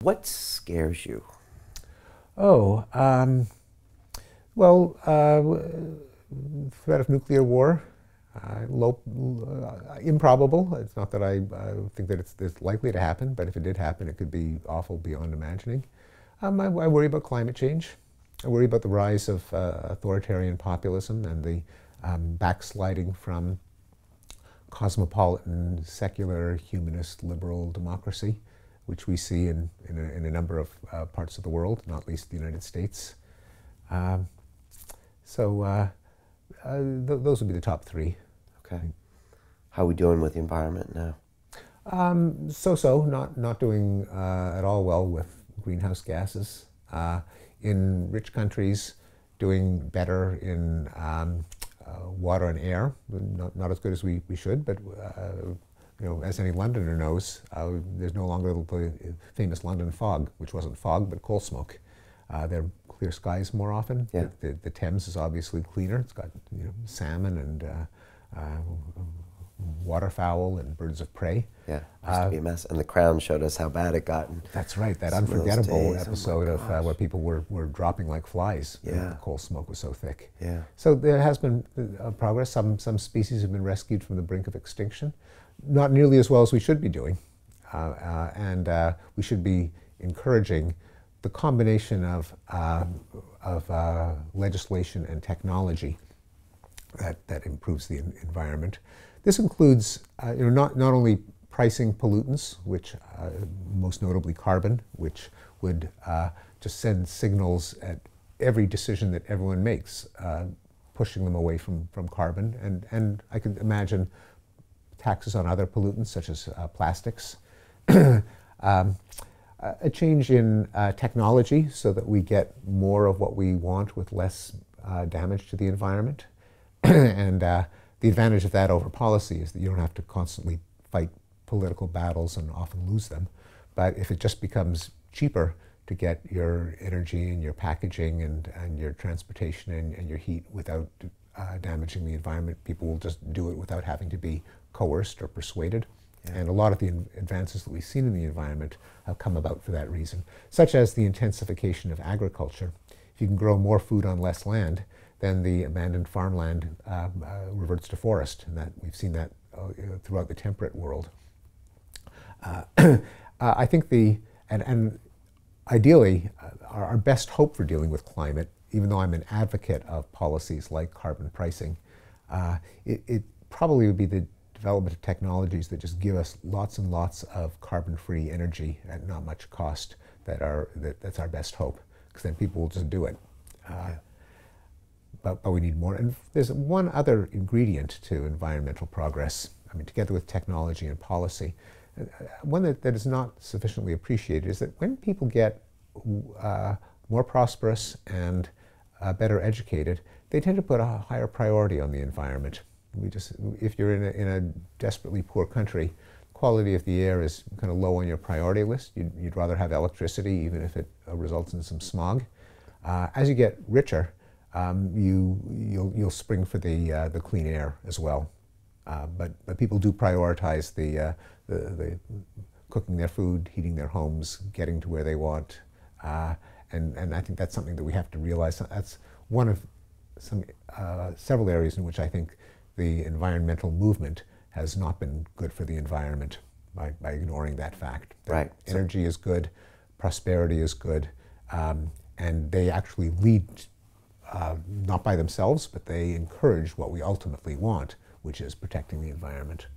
What scares you? Oh, well, threat of nuclear war, improbable. It's not that I think that it's likely to happen, but if it did happen, it could be awful beyond imagining. I worry about climate change. I worry about the rise of authoritarian populism and the backsliding from cosmopolitan, secular, humanist, liberal democracy, which we see in a number of parts of the world, not least the United States. Those would be the top three. Okay. How are we doing with the environment now? Not doing at all well with greenhouse gases. In rich countries, doing better in water and air, not as good as we should, but you know, as any Londoner knows, there's no longer the famous London fog, which wasn't fog, but coal smoke. There are clear skies more often. Yeah. The Thames is obviously cleaner. It's got, you know, salmon and waterfowl and birds of prey. Yeah, it used to be a mess. And The Crown showed us how bad it got. That's right, that unforgettable days. episode of where people were dropping like flies. Yeah. The coal smoke was so thick. Yeah. So there has been progress. Some species have been rescued from the brink of extinction. Not nearly as well as we should be doing. We should be encouraging the combination of legislation and technology that improves the environment. This includes you know, not only pricing pollutants, which most notably carbon, which would just send signals at every decision that everyone makes, pushing them away from carbon. And I can imagine taxes on other pollutants, such as plastics. A change in technology so that we get more of what we want with less damage to the environment. And the advantage of that over policy is that you don't have to constantly fight political battles and often lose them. But if it just becomes cheaper to get your energy and your packaging and your transportation and your heat without damaging the environment, people will just do it without having to be coerced or persuaded. Yeah. And a lot of the advances that we've seen in the environment have come about for that reason, such as the intensification of agriculture. If you can grow more food on less land, then the abandoned farmland reverts to forest, and that we've seen that throughout the temperate world. I think and ideally, our best hope for dealing with climate, even though I'm an advocate of policies like carbon pricing, it probably would be the development of technologies that just give us lots and lots of carbon-free energy at not much cost. That's our best hope, because then people will just do it. But we need more. And there's one other ingredient to environmental progress, I mean, together with technology and policy. One that is not sufficiently appreciated is that when people get more prosperous and better educated, they tend to put a higher priority on the environment. If you're in a desperately poor country, quality of the air is kind of low on your priority list. You'd rather have electricity, even if it results in some smog. As you get richer, you'll spring for the clean air as well. But people do prioritize the cooking their food, heating their homes, getting to where they want, and I think that's something that we have to realize. That's one of several areas in which I think the environmental movement has not been good for the environment by ignoring that fact. Right. Energy is good, prosperity is good, and they actually lead, not by themselves, but they encourage what we ultimately want, which is protecting the environment.